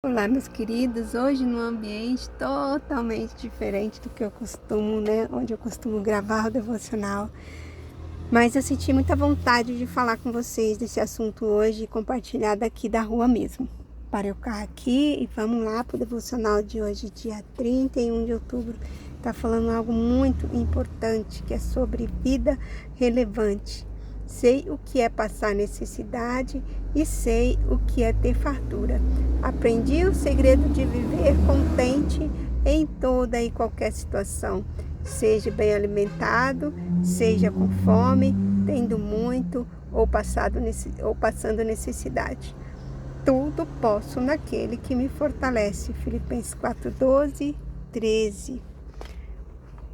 Olá, meus queridos. Hoje num ambiente totalmente diferente do que eu costumo, né? Onde eu costumo gravar o devocional. Mas eu senti muita vontade de falar com vocês desse assunto hoje e compartilhar daqui da rua mesmo. Parei o carro aqui e vamos lá pro devocional de hoje, dia 31 de outubro. Tá falando algo muito importante, que é sobre vida relevante. Sei o que é passar necessidade e sei o que é ter fartura. Aprendi o segredo de viver contente em toda e qualquer situação. Seja bem alimentado, seja com fome, tendo muito ou passando necessidade. Tudo posso naquele que me fortalece. Filipenses 4:12, 13.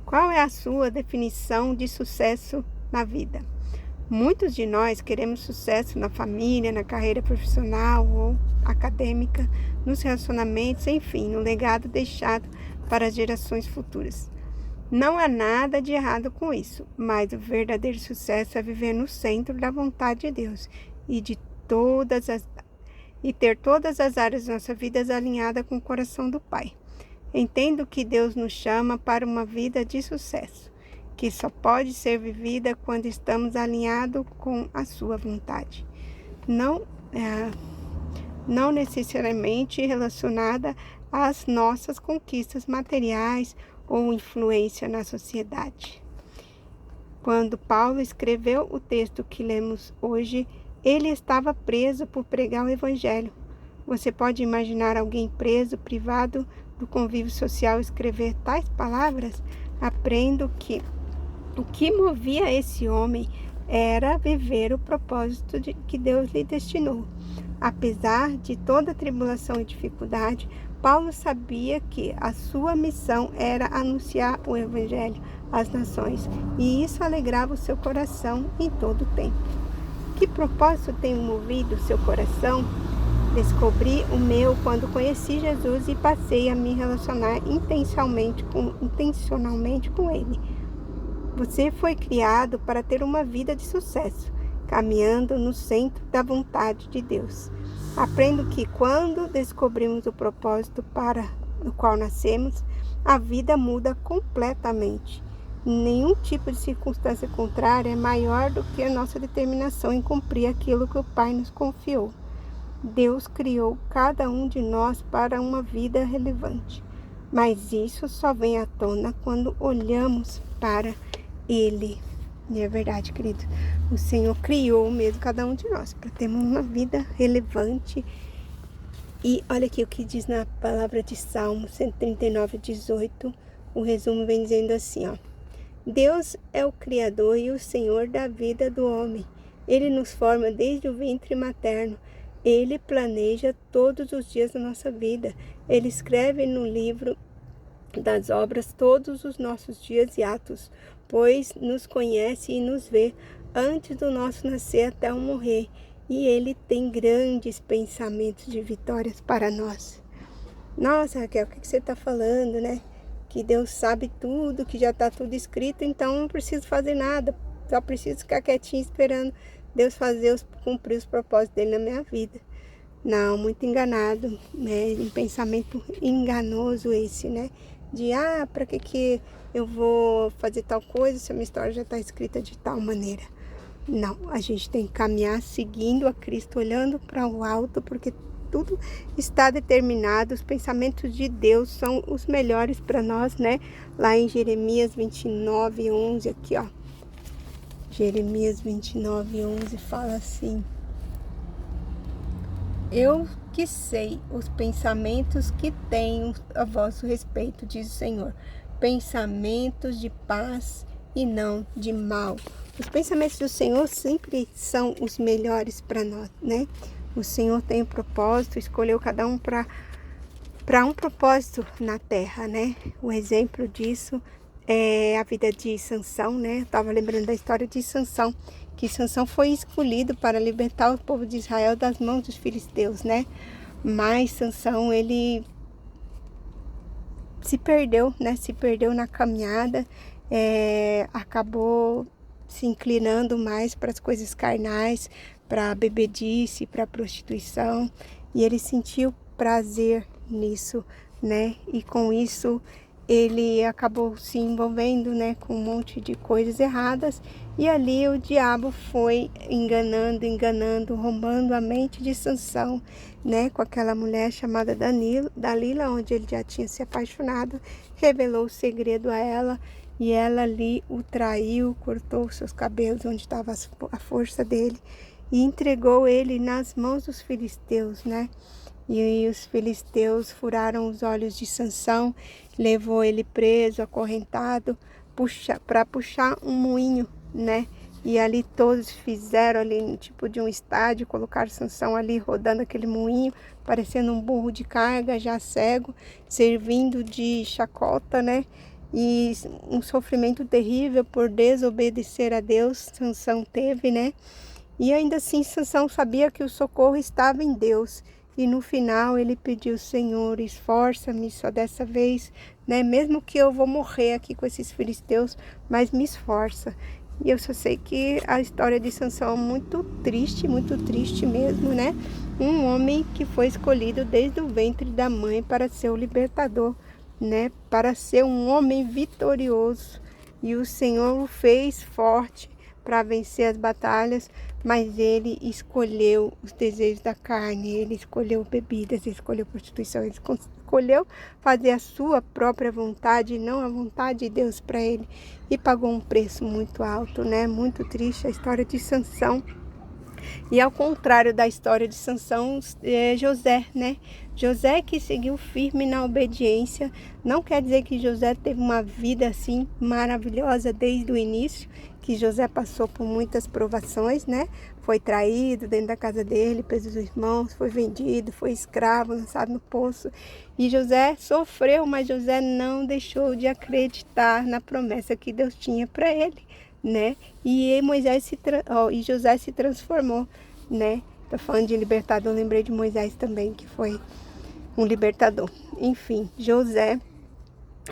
Qual é a sua definição de sucesso na vida? Muitos de nós queremos sucesso na família, na carreira profissional ou acadêmica, nos relacionamentos, enfim, no legado deixado para as gerações futuras. Não há nada de errado com isso, mas o verdadeiro sucesso é viver no centro da vontade de Deus e ter todas as áreas da nossa vida alinhadas com o coração do Pai. Entendo que Deus nos chama para uma vida de sucesso, que só pode ser vivida quando estamos alinhados com a sua vontade. Não necessariamente relacionada às nossas conquistas materiais ou influência na sociedade. Quando Paulo escreveu o texto que lemos hoje, ele estava preso por pregar o evangelho. Você pode imaginar alguém preso, privado do convívio social, escrever tais palavras? Aprendo que o que movia esse homem era viver o propósito que Deus lhe destinou. Apesar de toda tribulação e dificuldade, Paulo sabia que a sua missão era anunciar o Evangelho às nações, e isso alegrava o seu coração em todo o tempo. Que propósito tem movido o seu coração? Descobri o meu quando conheci Jesus e passei a me relacionar intencionalmente com Ele. Você foi criado para ter uma vida de sucesso, caminhando no centro da vontade de Deus. Aprendo que quando descobrimos o propósito para o qual nascemos, a vida muda completamente. Nenhum tipo de circunstância contrária é maior do que a nossa determinação em cumprir aquilo que o Pai nos confiou. Deus criou cada um de nós para uma vida relevante, mas isso só vem à tona quando olhamos para Ele. E é verdade, querido. O Senhor criou mesmo cada um de nós para termos uma vida relevante. E olha aqui o que diz na palavra de Salmo 139:18. O resumo vem dizendo assim, ó. Deus é o Criador e o Senhor da vida do homem. Ele nos forma desde o ventre materno. Ele planeja todos os dias da nossa vida. Ele escreve no livro das obras todos os nossos dias e atos, pois nos conhece e nos vê antes do nosso nascer até o morrer. E Ele tem grandes pensamentos de vitórias para nós. Nossa, Raquel, o que você está falando, né? Que Deus sabe tudo, que já está tudo escrito, então não preciso fazer nada. Só preciso ficar quietinho esperando Deus cumprir os propósitos dele na minha vida. Não, muito enganado, né? Um pensamento enganoso esse, né? De, para que eu vou fazer tal coisa se a minha história já está escrita de tal maneira? Não, a gente tem que caminhar seguindo a Cristo, olhando para o alto, porque tudo está determinado. Os pensamentos de Deus são os melhores para nós, né? Lá em Jeremias 29:11, aqui, ó. Jeremias 29:11 fala assim: Eu que sei os pensamentos que tenho a vosso respeito, diz o Senhor, pensamentos de paz e não de mal. Os pensamentos do Senhor sempre são os melhores para nós, né? O Senhor tem um propósito, escolheu cada um para um propósito na terra, né? O exemplo disso é a vida de Sansão, né? Eu estava lembrando da história de Sansão, que Sansão foi escolhido para libertar o povo de Israel das mãos dos filisteus, né? Mas Sansão, ele se perdeu, né? Se perdeu na caminhada, acabou se inclinando mais para as coisas carnais, para a bebedice, para a prostituição, e ele sentiu prazer nisso, né? E com isso ele acabou se envolvendo, né, com um monte de coisas erradas, e ali o diabo foi enganando, roubando a mente de Sansão, né, com aquela mulher chamada Dalila, onde ele já tinha se apaixonado, revelou o segredo a ela, e ela ali o traiu, cortou os seus cabelos onde estava a força dele, e entregou ele nas mãos dos filisteus, né? E aí os filisteus furaram os olhos de Sansão, levou ele preso, acorrentado, para puxar um moinho, né? E ali todos fizeram ali um tipo de um estádio, colocaram Sansão ali rodando aquele moinho, parecendo um burro de carga, já cego, servindo de chacota, né? E um sofrimento terrível por desobedecer a Deus, Sansão teve, né? E ainda assim Sansão sabia que o socorro estava em Deus. E no final ele pediu: Senhor, esforça-me só dessa vez, né? Mesmo que eu vou morrer aqui com esses filisteus, mas me esforça. E eu só sei que a história de Sansão é muito triste mesmo, né? Um homem que foi escolhido desde o ventre da mãe para ser o libertador, né? Para ser um homem vitorioso. E o Senhor o fez forte para vencer as batalhas, mas ele escolheu os desejos da carne, ele escolheu bebidas, ele escolheu prostituição, ele escolheu fazer a sua própria vontade e não a vontade de Deus para ele, e pagou um preço muito alto, né? Muito triste a história de Sansão. E ao contrário da história de Sansão, é José, né? José que seguiu firme na obediência. Não quer dizer que José teve uma vida assim maravilhosa desde o início, que José passou por muitas provações, né? Foi traído dentro da casa dele pelos irmãos, foi vendido, foi escravo, lançado no poço. E José sofreu, mas José não deixou de acreditar na promessa que Deus tinha para ele, né? E José se transformou, né? Tô falando de libertador, lembrei de Moisés também, que foi um libertador. Enfim, José,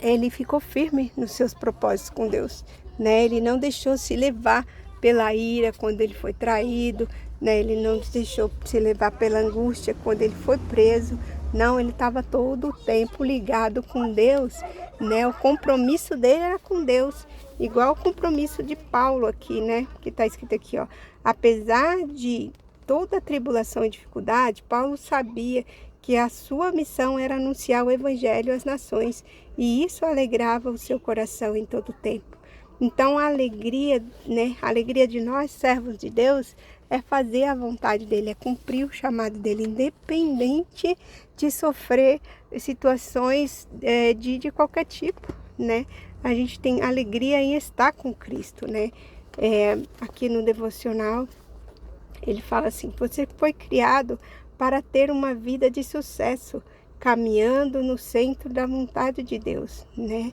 ele ficou firme nos seus propósitos com Deus, né? Ele não deixou se levar pela ira quando ele foi traído, né? Ele não deixou se levar pela angústia quando ele foi preso. Não, ele estava todo o tempo ligado com Deus, né? O compromisso dele era com Deus, igual o compromisso de Paulo aqui, né? Que está escrito aqui, ó. Apesar de toda a tribulação e dificuldade, Paulo sabia que a sua missão era anunciar o evangelho às nações, e isso alegrava o seu coração em todo o tempo. Então a alegria, né? A alegria de nós, servos de Deus, é fazer a vontade dele, é cumprir o chamado dele, independente de sofrer situações de qualquer tipo, né? A gente tem alegria em estar com Cristo, né? Aqui no devocional, ele fala assim: você foi criado para ter uma vida de sucesso, caminhando no centro da vontade de Deus, né?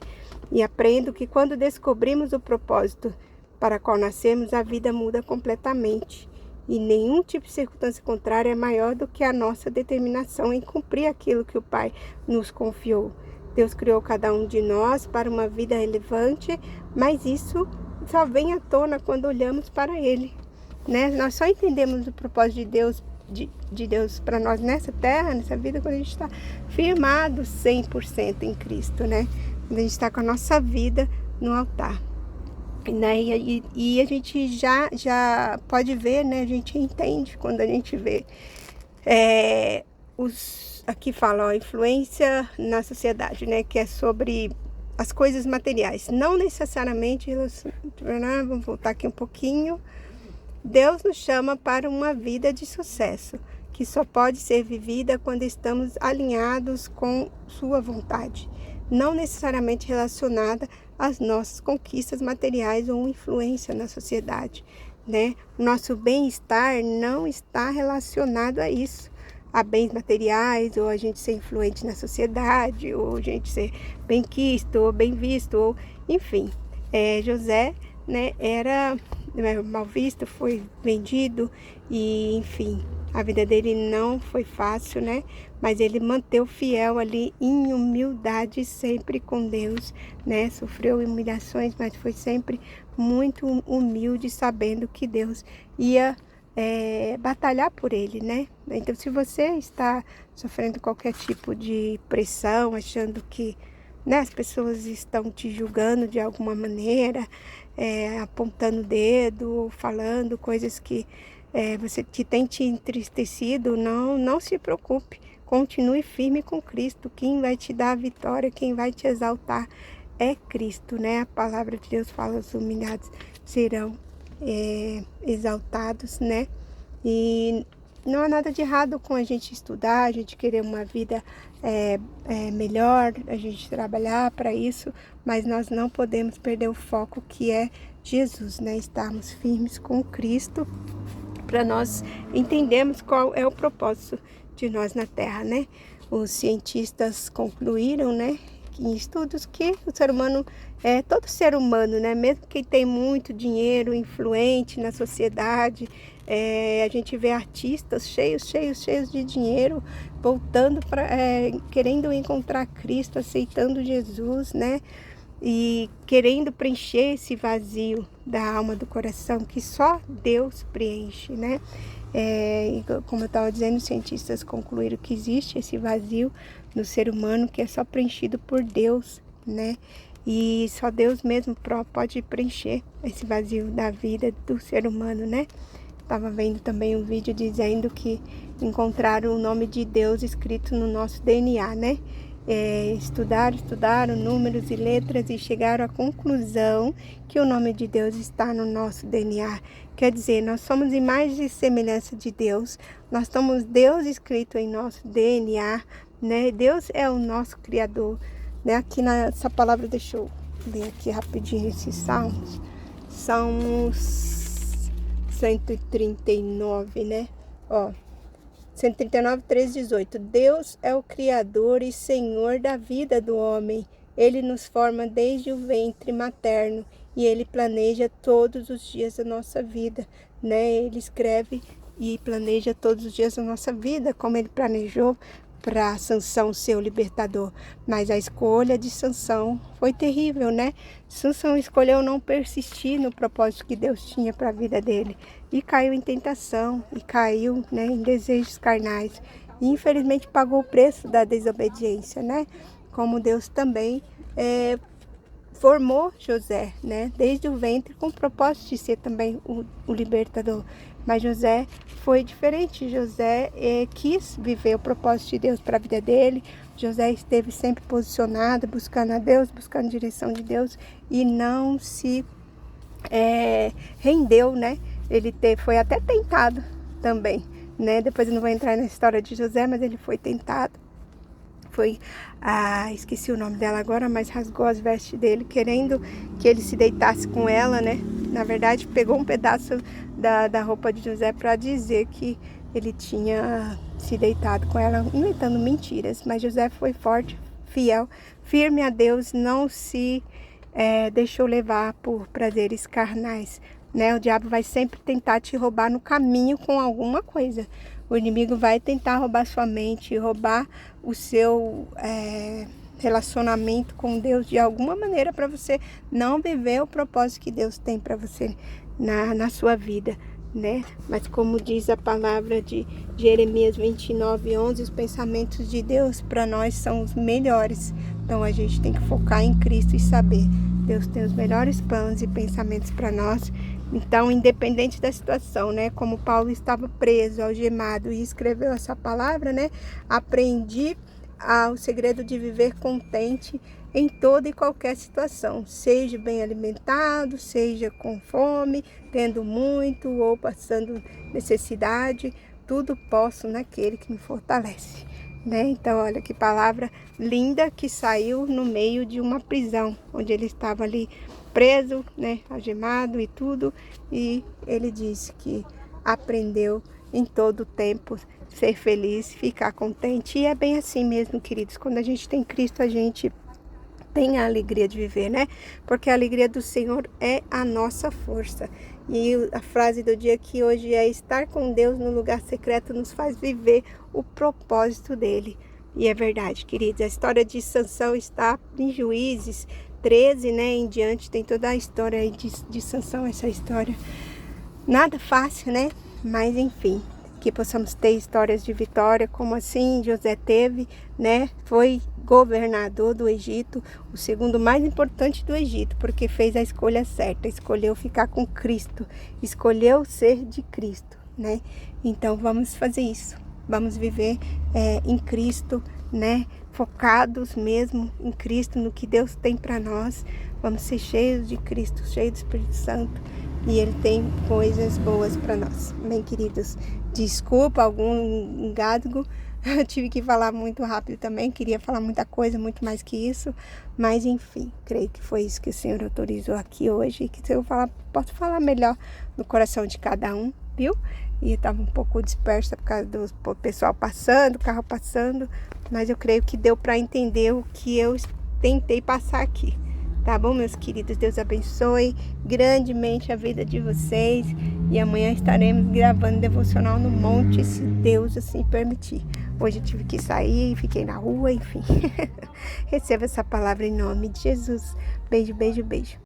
E aprendo que quando descobrimos o propósito para qual nascemos, a vida muda completamente. E nenhum tipo de circunstância contrária é maior do que a nossa determinação em cumprir aquilo que o Pai nos confiou. Deus criou cada um de nós para uma vida relevante, mas isso só vem à tona quando olhamos para Ele, né? Nós só entendemos o propósito de Deus para nós nessa terra, nessa vida, quando a gente está firmado 100% em Cristo, né? Quando a gente está com a nossa vida no altar, né? E a gente já pode ver, né? A gente entende quando a gente vê aqui fala, ó, influência na sociedade, né? Que é sobre as coisas materiais, não necessariamente vamos voltar aqui um pouquinho. Deus nos chama para uma vida de sucesso, que só pode ser vivida quando estamos alinhados com sua vontade, não necessariamente relacionada às nossas conquistas materiais ou influência na sociedade, né? O nosso bem-estar não está relacionado a isso, a bens materiais, ou a gente ser influente na sociedade, ou a gente ser bem quisto, ou bem visto, ou enfim. José, né, era mal visto, foi vendido, e enfim, a vida dele não foi fácil, né? Mas ele manteve fiel ali em humildade, sempre com Deus, né? Sofreu humilhações, mas foi sempre muito humilde, sabendo que Deus ia batalhar por ele, né? Então, se você está sofrendo qualquer tipo de pressão, achando que, né, as pessoas estão te julgando de alguma maneira, apontando o dedo, falando coisas que tem te entristecido, não se preocupe. Continue firme com Cristo. Quem vai te dar a vitória, quem vai te exaltar é Cristo, né? A palavra de Deus fala: os humilhados serão exaltados, né? E não há nada de errado com a gente estudar, a gente querer uma vida melhor, a gente trabalhar para isso, mas nós não podemos perder o foco que é Jesus, né? Estarmos firmes com Cristo, para nós entendermos qual é o propósito de nós na Terra, né? Os cientistas concluíram, né, em estudos, que o ser humano, todo ser humano, né, mesmo quem tem muito dinheiro, influente na sociedade, a gente vê artistas cheios de dinheiro, voltando querendo encontrar Cristo, aceitando Jesus, né, e querendo preencher esse vazio da alma, do coração, que só Deus preenche, né? Como eu estava dizendo, os cientistas concluíram que existe esse vazio no ser humano, que é só preenchido por Deus, né? E só Deus mesmo pode preencher esse vazio da vida do ser humano, né? Estava vendo também um vídeo dizendo que encontraram o nome de Deus escrito no nosso DNA, né? Estudaram números e letras e chegaram à conclusão que o nome de Deus está no nosso DNA. Quer dizer, nós somos imagem e semelhança de Deus. Nós temos Deus escrito em nosso DNA, né? Deus é o nosso Criador, né? Aqui nessa palavra, deixa eu ler aqui rapidinho esses salmos. Salmos 139, né? 139, 13, 18. Deus é o Criador e Senhor da vida do homem. Ele nos forma desde o ventre materno e Ele planeja todos os dias da nossa vida, né? Ele escreve e planeja todos os dias da nossa vida, como Ele planejou para Sansão, seu libertador. Mas a escolha de Sansão foi terrível, né? Sansão escolheu não persistir no propósito que Deus tinha para a vida dele. E caiu em tentação, e caiu, né, em desejos carnais. E infelizmente pagou o preço da desobediência, né? Como Deus também formou José, né, desde o ventre, com o propósito de ser também o libertador. Mas José foi diferente. José quis viver o propósito de Deus para a vida dele. José esteve sempre posicionado, buscando a Deus, buscando a direção de Deus, e não se rendeu, né? Ele foi até tentado também, né? Depois eu não vou entrar na história de José, mas ele foi tentado. Esqueci o nome dela agora, mas rasgou as vestes dele, querendo que ele se deitasse com ela, né? Na verdade, pegou um pedaço da roupa de José para dizer que ele tinha se deitado com ela, inventando mentiras. Mas José foi forte, fiel, firme a Deus, não se deixou levar por prazeres carnais, né? O diabo vai sempre tentar te roubar no caminho com alguma coisa. O inimigo vai tentar roubar sua mente, roubar o seu relacionamento com Deus de alguma maneira, para você não viver o propósito que Deus tem para você na sua vida, né? Mas como diz a palavra de Jeremias 29:11, os pensamentos de Deus para nós são os melhores. Então a gente tem que focar em Cristo e saber: Deus tem os melhores planos e pensamentos para nós. Então, independente da situação, né? Como Paulo estava preso, algemado, e escreveu essa palavra, né? Aprendi o segredo de viver contente em toda e qualquer situação, seja bem alimentado, seja com fome, tendo muito ou passando necessidade, tudo posso naquele que me fortalece, né? Então, olha que palavra linda, que saiu no meio de uma prisão, onde ele estava ali preso, né, algemado e tudo, e ele disse que aprendeu em todo o tempo ser feliz, ficar contente. E é bem assim mesmo, queridos. Quando a gente tem Cristo, a gente tem a alegria de viver, né? Porque a alegria do Senhor é a nossa força. E a frase do dia aqui hoje é: estar com Deus no lugar secreto nos faz viver o propósito dele. E é verdade, queridos. A história de Sansão está em Juízes 13, né, em diante. Tem toda a história aí de Sansão, essa história. Nada fácil, né? Mas enfim, que possamos ter histórias de vitória, como assim José teve, né? Foi governador do Egito, o segundo mais importante do Egito, porque fez a escolha certa, escolheu ficar com Cristo, escolheu ser de Cristo, né? Então vamos fazer isso, vamos viver em Cristo, né? Focados mesmo em Cristo, no que Deus tem para nós. Vamos ser cheios de Cristo, cheios do Espírito Santo, e Ele tem coisas boas para nós. Bem, queridos, desculpa algum engasgo, eu tive que falar muito rápido também, queria falar muita coisa, muito mais que isso, mas enfim, creio que foi isso que o Senhor autorizou aqui hoje, e que se eu falar, posso falar melhor no coração de cada um, viu? E eu estava um pouco dispersa por causa do pessoal passando, o carro passando, mas eu creio que deu para entender o que eu tentei passar aqui. Tá bom, meus queridos? Deus abençoe grandemente a vida de vocês. E amanhã estaremos gravando devocional no monte, se Deus assim permitir. Hoje eu tive que sair, fiquei na rua, enfim. Receba essa palavra em nome de Jesus. Beijo, beijo, beijo.